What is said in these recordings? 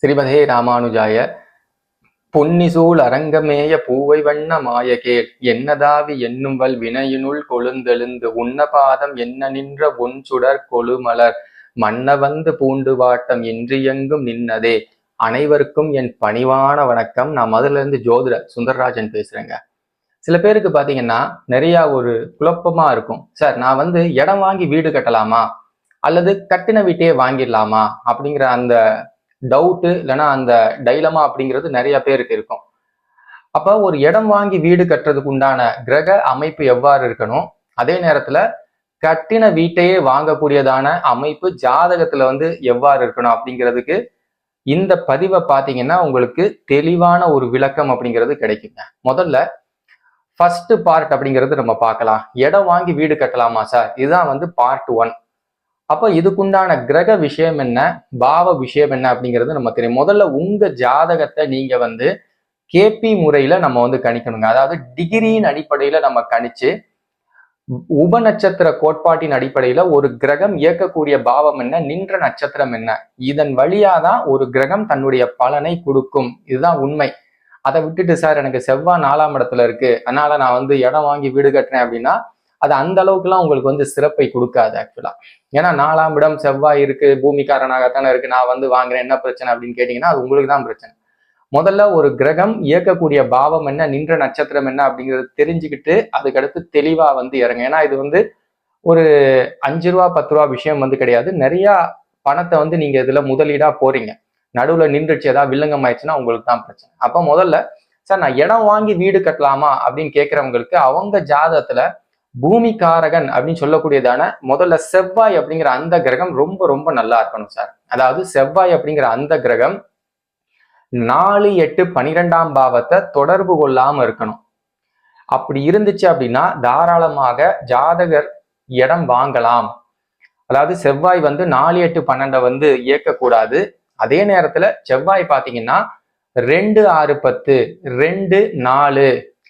ஸ்ரீமதே ராமானுஜாய. பொன்னிசூழ் அரங்கமேய பூவை வண்ண மாயகேள் என்னதாவி என்னும்வல் வினையினுள் கொழுந்தெழுந்து உன்னபாதம் என்ன நின்ற ஒன் சுடர் கொழுமலர் மன்ன வந்து பூண்டு வாட்டம் இன்றியெங்கும் நின்னதே. அனைவருக்கும் என் பணிவான வணக்கம். நான் முதல்ல இருந்து ஜோதிடர் சுந்தரராஜன் பேசுறேங்க. சில பேருக்கு பாத்தீங்கன்னா நிறைய ஒரு குழப்பமா இருக்கும். சார், நான் வந்து இடம் வாங்கி வீடு கட்டலாமா அல்லது கட்டின வீட்டையே வாங்கிடலாமா அப்படிங்கிற அந்த டவுட்டு இல்லைன்னா அந்த டைலமா அப்படிங்கிறது நிறைய பேருக்கு இருக்கும். அப்ப ஒரு இடம் வாங்கி வீடு கட்டுறதுக்கு உண்டான கிரக அமைப்பு எவ்வாறு இருக்கணும், அதே நேரத்துல கட்டின வீட்டையே வாங்கக்கூடியதான அமைப்பு ஜாதகத்துல வந்து எவ்வாறு இருக்கணும் அப்படிங்கிறதுக்கு இந்த பதிவை பார்த்தீங்கன்னா உங்களுக்கு தெளிவான ஒரு விளக்கம் அப்படிங்கிறது கிடைக்குங்க. முதல்ல ஃபர்ஸ்ட் பார்ட் அப்படிங்கிறது நம்ம பார்க்கலாம். இடம் வாங்கி வீடு கட்டலாமா சார், இதுதான் வந்து பார்ட் 1. அப்ப இதுக்குண்டான கிரக விஷயம் என்ன, பாவ விஷயம் என்ன அப்படிங்கிறது நம்ம தெரியும். முதல்ல உங்க ஜாதகத்தை நீங்க வந்து கேபி முறையில நம்ம வந்து கணிக்கணுங்க. அதாவது டிகிரியின் அடிப்படையில நம்ம கணிச்சு உப நட்சத்திர கோட்பாட்டின் அடிப்படையில ஒரு கிரகம் இயக்கக்கூடிய பாவம் என்ன, நின்ற நட்சத்திரம் என்ன, இதன் வழியாதான் ஒரு கிரகம் தன்னுடைய பலனை கொடுக்கும். இதுதான் உண்மை. அதை விட்டுட்டு சார் எனக்கு செவ்வாய் 4ஆம் இடத்துல இருக்கு அதனால நான் வந்து இடம் வாங்கி வீடு கட்டுறேன் அப்படின்னா அது அந்த அளவுக்குலாம் உங்களுக்கு வந்து சிறப்பை கொடுக்காது ஆக்சுவலா. ஏன்னா 4ஆம் இடம் செவ்வாய் இருக்கு, பூமிக்காரனாகத்தானே இருக்கு, நான் வந்து வாங்குறேன், என்ன பிரச்சனை அப்படின்னு கேட்டீங்கன்னா அது உங்களுக்கு தான் பிரச்சனை. முதல்ல ஒரு கிரகம் இயக்கக்கூடிய பாவம் என்ன, நின்ற நட்சத்திரம் என்ன அப்படிங்கிறது தெரிஞ்சுக்கிட்டு அதுக்கடுத்து தெளிவா வந்து இறங்க. ஏன்னா இது வந்து ஒரு 5 ரூபா 10 ரூபா விஷயம் வந்து கிடையாது. நிறைய பணத்தை வந்து நீங்க இதுல முதலீடா போறீங்க. நடுவுல நின்றுச்சு ஏதாவது வில்லங்கம் ஆயிடுச்சுன்னா உங்களுக்கு தான் பிரச்சனை. அப்ப முதல்ல சார் நான் இடம் வாங்கி வீடு கட்டலாமா அப்படின்னு கேட்கிறவங்களுக்கு அவங்க ஜாதகத்துல பூமிகாரகன் அப்படின்னு சொல்லக்கூடியதான முதல்ல செவ்வாய் அப்படிங்கிற அந்த கிரகம் ரொம்ப ரொம்ப நல்லா இருக்கணும் சார். அதாவது செவ்வாய் அப்படிங்கிற அந்த கிரகம் 4, 8, 12ஆம் பாவத்தை தொடர்பு கொள்ளாம இருக்கணும். அப்படி இருந்துச்சு அப்படின்னா தாராளமாக ஜாதகர் இடம் வாங்கலாம். அதாவது செவ்வாய் வந்து 4, 8, 12 வந்து இயக்கக்கூடாது. அதே நேரத்துல செவ்வாய் பாத்தீங்கன்னா 2, 6, 10, 2, 4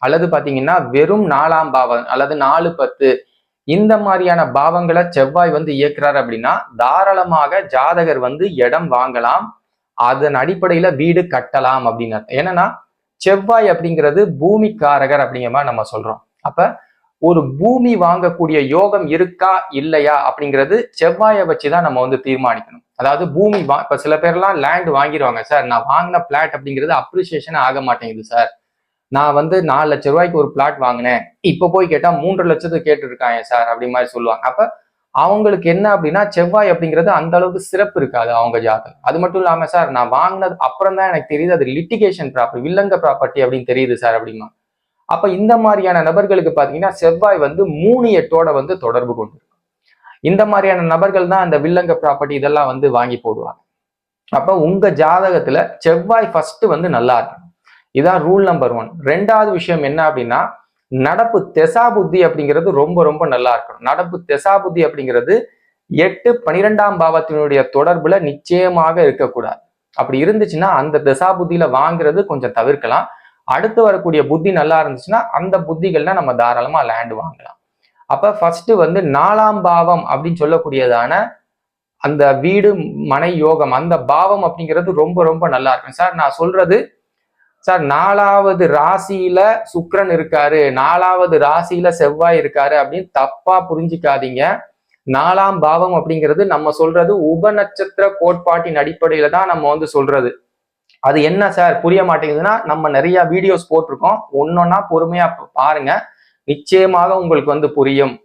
அல்லது பாத்தீங்கன்னா வெறும் 4ஆம் பாவம் அல்லது 4, 10 இந்த மாதிரியான பாவங்களை செவ்வாய் வந்து இயக்குறாரு அப்படின்னா தாராளமாக ஜாதகர் வந்து இடம் வாங்கலாம், அதன் அடிப்படையில வீடு கட்டலாம் அப்படின்னு. என்னன்னா செவ்வாய் அப்படிங்கிறது பூமிக்காரகர் அப்படிங்கிற மாதிரி நம்ம சொல்றோம். அப்ப ஒரு பூமி வாங்கக்கூடிய யோகம் இருக்கா இல்லையா அப்படிங்கிறது செவ்வாயை வச்சுதான் நம்ம வந்து தீர்மானிக்கணும். அதாவது பூமி இப்ப சில பேர்லாம் லேண்ட் வாங்கிடுவாங்க. சார் நான் வாங்கின பிளாட் அப்படிங்கிறது அப்ரிசியேஷன் ஆக மாட்டேங்குது சார், நான் வந்து 4 லட்சம் ரூபாய்க்கு ஒரு பிளாட் வாங்கினேன், இப்ப போய் கேட்டா 3 லட்சத்துக்கு கேட்டு இருக்காங்க சார் அப்படி மாதிரி சொல்லுவாங்க. அப்ப அவங்களுக்கு என்ன அப்படின்னா செவ்வாய் அப்படிங்கிறது அந்த அளவுக்கு சிறப்பு இருக்காது அவங்க ஜாதகம். அது மட்டும் இல்லாம சார் நான் வாங்கினது அப்புறம் தான் எனக்கு தெரியுது அது லிட்டிகேஷன் ப்ராப்பர்ட்டி, வில்லங்க ப்ராப்பர்ட்டி அப்படின்னு தெரியுது சார் அப்படிமா. அப்ப இந்த மாதிரியான நபர்களுக்கு பாத்தீங்கன்னா செவ்வாய் வந்து 3, 8ஓட வந்து தொடர்பு கொண்டு இருக்கும். இந்த மாதிரியான நபர்கள் தான் அந்த வில்லங்க ப்ராப்பர்ட்டி இதெல்லாம் வந்து வாங்கி போடுவாங்க. அப்ப உங்க ஜாதகத்துல செவ்வாய் ஃபர்ஸ்ட் வந்து நல்லா இருக்கும். இதான் ரூல் நம்பர் 1. 2வது விஷயம் என்ன அப்படின்னா நடப்பு தெசா புத்தி அப்படிங்கிறது ரொம்ப ரொம்ப நல்லா இருக்கணும். நடப்பு தெசா புத்தி அப்படிங்கிறது 8, 12ஆம் பாவத்தினுடைய தொடர்புல நிச்சயமாக இருக்கக்கூடாது. அப்படி இருந்துச்சுன்னா அந்த தெசா புத்தியில வாங்குறது கொஞ்சம் தவிர்க்கலாம். அடுத்து வரக்கூடிய புத்தி நல்லா இருந்துச்சுன்னா அந்த புத்திகள்ல நம்ம தாராளமா லேண்ட் வாங்கலாம். அப்ப ஃபர்ஸ்ட் வந்து 4ஆம் பாவம் அப்படின்னு சொல்லக்கூடியதான அந்த வீடு மனை யோகம் அந்த பாவம் அப்படிங்கிறது ரொம்ப ரொம்ப நல்லா இருக்கும். சார் நான் சொல்றது சார் 4வது ராசியில சுக்கிரன் இருக்காரு, 4வது ராசியில செவ்வாய் இருக்காரு அப்படின்னு தப்பா புரிஞ்சிக்காதீங்க. 4ஆம் பாவம் அப்படிங்கிறது நம்ம சொல்றது உப நட்சத்திர கோட்பாட்டின் அடிப்படையில தான் நம்ம வந்து சொல்றது. அது என்ன சார் புரிய மாட்டேங்குதுன்னா நம்ம நிறைய வீடியோஸ் போட்டிருக்கோம், ஒன்னொன்னா பொறுமையா பாருங்க, நிச்சயமாக உங்களுக்கு வந்து புரியும்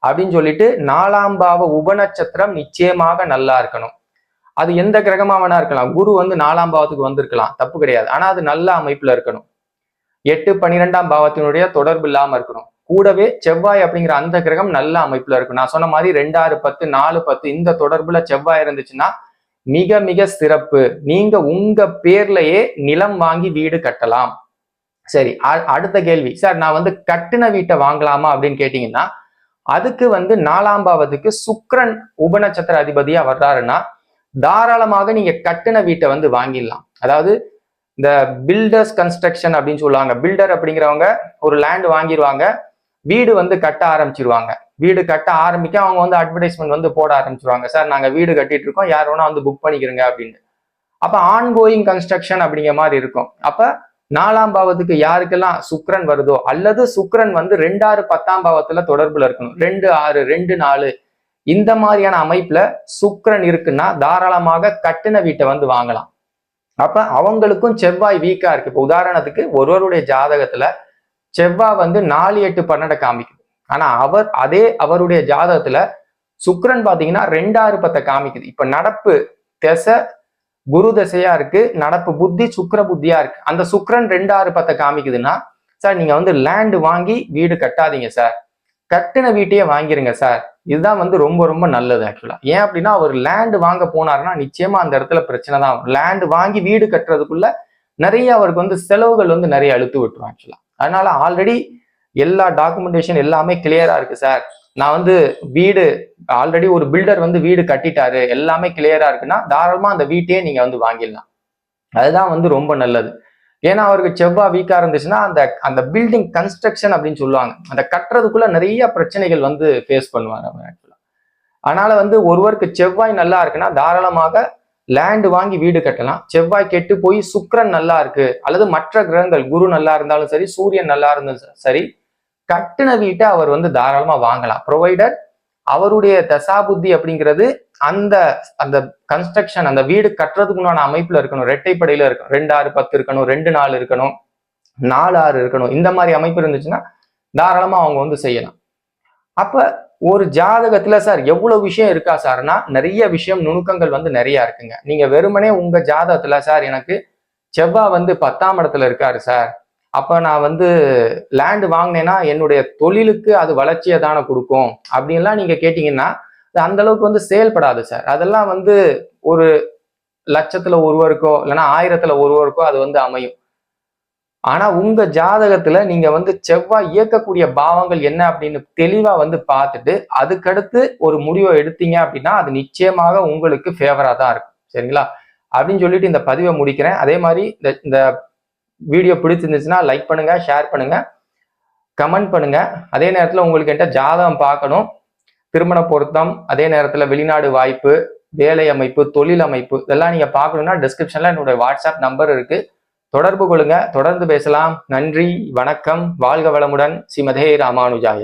அப்படின்னு சொல்லிட்டு 4ஆம் பாவ உபநட்சத்திரம் நிச்சயமாக நல்லா இருக்கணும். அது எந்த கிரகமா வேணா இருக்கலாம். குரு வந்து 4ஆம் பாவத்துக்கு வந்திருக்கலாம், தப்பு கிடையாது. ஆனா அது நல்ல அமைப்புல இருக்கணும். 8, 12ஆம் பாவத்தினுடைய தொடர்பு இல்லாம இருக்கணும். கூடவே செவ்வாய் அப்படிங்கிற அந்த கிரகம் நல்ல அமைப்புல இருக்கும். நான் சொன்ன மாதிரி 2, 6, 10, 4, 10 இந்த தொடர்புல செவ்வாய் இருந்துச்சுன்னா மிக மிக சிறப்பு. நீங்க உங்க பேர்லயே நிலம் வாங்கி வீடு கட்டலாம். சரி, அடுத்த கேள்வி, சார் நான் வந்து கட்டின வீட்டை வாங்கலாமா அப்படின்னு கேட்டீங்கன்னா அதுக்கு வந்து 4ஆம் பாவத்துக்கு சுக்கிரன் உபநட்சத்திர அதிபதியா வர்றாருன்னா தாராளமாக நீங்க கட்டின வீட்டை வந்து வாங்கிடலாம். அதாவது இந்த பில்டர்ஸ் கன்ஸ்ட்ரக்ஷன் அப்படின்னு சொல்லுவாங்க. பில்டர் அப்படிங்கிறவங்க ஒரு லேண்ட் வாங்கிடுவாங்க, வீடு வந்து கட்ட ஆரம்பிச்சிருவாங்க. வீடு கட்ட ஆரம்பிக்க அவங்க வந்து அட்வர்டைஸ்மெண்ட் வந்து போட ஆரம்பிச்சிருவாங்க. சார் நாங்க வீடு கட்டிட்டு இருக்கோம், யார் வேணா வந்து புக் பண்ணிக்கிறங்க அப்படின்னு. அப்ப ஆன்கோயிங் கன்ஸ்ட்ரக்ஷன் அப்படிங்கிற மாதிரி இருக்கும். அப்ப 4ஆம் பாவத்துக்கு யாருக்கெல்லாம் சுக்கிரன் வருதோ, அல்லது சுக்கிரன் வந்து 2, 6, 10ஆம் பாவத்துல தொடர்புல இருக்கணும். 2, 6, 2, 4 இந்த மாதிரியான அமைப்புல சுக்கிரன் இருக்குன்னா தாராளமாக கட்டின வீட்டை வந்து வாங்கலாம். அப்ப அவங்களுக்கும் செவ்வாய் வீக்கா இருக்கு. இப்ப உதாரணத்துக்கு ஒருவருடைய ஜாதகத்துல செவ்வாய் வந்து 4, 8, 12 காமிக்குது. ஆனா அவருடைய ஜாதகத்துல சுக்கிரன் பாத்தீங்கன்னா 2, 6, 10 காமிக்குது. இப்ப நடப்பு திசை குரு தசையா இருக்கு, நடப்பு புத்தி சுக்கிர புத்தியா இருக்கு. அந்த சுக்கிரன் 2, 6, 10 காமிக்குதுன்னா சார் நீங்க வந்து லேண்ட் வாங்கி வீடு கட்டாதீங்க சார், கட்டின வீட்டையே வாங்கிருங்க சார். இதுதான் வந்து ரொம்ப ரொம்ப நல்லது ஆக்சுவலா. ஏன் அப்படின்னா அவர் லேண்ட் வாங்க போனாருன்னா நிச்சயமா அந்த இடத்துல பிரச்சனை தான் வரும். லேண்ட் வாங்கி வீடு கட்டுறதுக்குள்ள நிறைய அவருக்கு வந்து செலவுகள் வந்து நிறைய அழுத்து விட்டுரும் ஆக்சுவலா. அதனால ஆல்ரெடி எல்லா டாக்குமெண்டேஷன் எல்லாமே கிளியரா இருக்கு சார், நான் வந்து வீடு ஆல்ரெடி ஒரு பில்டர் வந்து வீடு கட்டிட்டாரு, எல்லாமே கிளியரா இருக்குன்னா தாராளமா அந்த வீட்டையே நீங்க வந்து வாங்கிடலாம். அதுதான் வந்து ரொம்ப நல்லது. ஏன்னா அவருக்கு செவ்வாய் வீக்கா இருந்துச்சுன்னா அந்த அந்த பில்டிங் கன்ஸ்ட்ரக்ஷன் அப்படின்னு சொல்லுவாங்க, அந்த கட்டுறதுக்குள்ள நிறைய பிரச்சனைகள் வந்து ஃபேஸ் பண்ணுவார் அவர் ஆக்சுவலா. அதனால வந்து ஒருவருக்கு செவ்வாய் நல்லா இருக்குன்னா தாராளமாக லேண்ட் வாங்கி வீடு கட்டலாம். செவ்வாய் கெட்டு போய் சுக்கிரன் நல்லா இருக்கு, அல்லது மற்ற கிரகங்கள் குரு நல்லா இருந்தாலும் சரி, சூரியன் நல்லா இருந்தாலும் சரி, கட்டின வீட்டை அவர் வந்து தாராளமா வாங்கலாம். ப்ரொவைடர் அவருடைய தசாபுத்தி அப்படிங்கிறது அந்த அந்த கன்ஸ்ட்ரக்ஷன் அந்த வீடு கட்டுறதுக்குண்டான அமைப்புல இருக்கணும், ரெட்டைப்படையில இருக்கணும். 2, 6, 10 இருக்கணும், 2, 4 இருக்கணும், 4, 6 இருக்கணும். இந்த மாதிரி அமைப்பு இருந்துச்சுன்னா தாராளமா அவங்க வந்து செய்யலாம். அப்ப ஒரு ஜாதகத்துல சார் எவ்வளவு விஷயம் இருக்கா சார்னா நிறைய விஷயம் நுணுக்கங்கள் வந்து நிறைய இருக்குங்க. நீங்க வெறுமனே உங்க ஜாதகத்துல சார் எனக்கு செவ்வாய் வந்து 10ஆம் இடத்துல இருக்காரு சார், அப்ப நான் வந்து லேண்ட் வாங்கினேன்னா என்னுடைய தொழிலுக்கு அது வளர்ச்சியை தானே கொடுக்கும் அப்படின்லாம் நீங்க கேட்டீங்கன்னா அந்த அளவுக்கு வந்து செயல்படாது சார். அதெல்லாம் வந்து ஒரு லட்சத்துல ஒருவருக்கோ இல்லைன்னா 1000த்துல ஒருவருக்கோ அது வந்து அமையும். ஆனா உங்க ஜாதகத்துல நீங்க வந்து செவ்வாய் இயக்கக்கூடிய பாவங்கள் என்ன அப்படின்னு தெளிவா வந்து பார்த்துட்டு அதுக்கடுத்து ஒரு முடிவை எடுத்தீங்க அப்படின்னா அது நிச்சயமாக உங்களுக்கு ஃபேவரா தான் இருக்கும். சரிங்களா? அப்படின்னு சொல்லிட்டு இந்த பதிவை முடிக்கிறேன். அதே மாதிரி இந்த வீடியோ பிடிச்சிருந்துச்சுன்னா லைக் பண்ணுங்க, ஷேர் பண்ணுங்க, கமெண்ட் பண்ணுங்க. அதே நேரத்துல உங்களுக்கு என்கிட்ட ஜாதகம் பார்க்கணும், திருமண பொருத்தம், அதே நேரத்துல வெளிநாடு வாய்ப்பு, வேலை அமைப்பு, தொழில் அமைப்பு இதெல்லாம் நீங்க பார்க்கணும்னா டிஸ்கிரிப்ஷன்ல என்னோட வாட்ஸ்அப் நம்பர் இருக்கு, தொடர்பு கொள்ளுங்க. தொடர்ந்து பேசலாம். நன்றி, வணக்கம், வாழ்க வளமுடன். ஸ்ரீமதே ராமானுஜாய.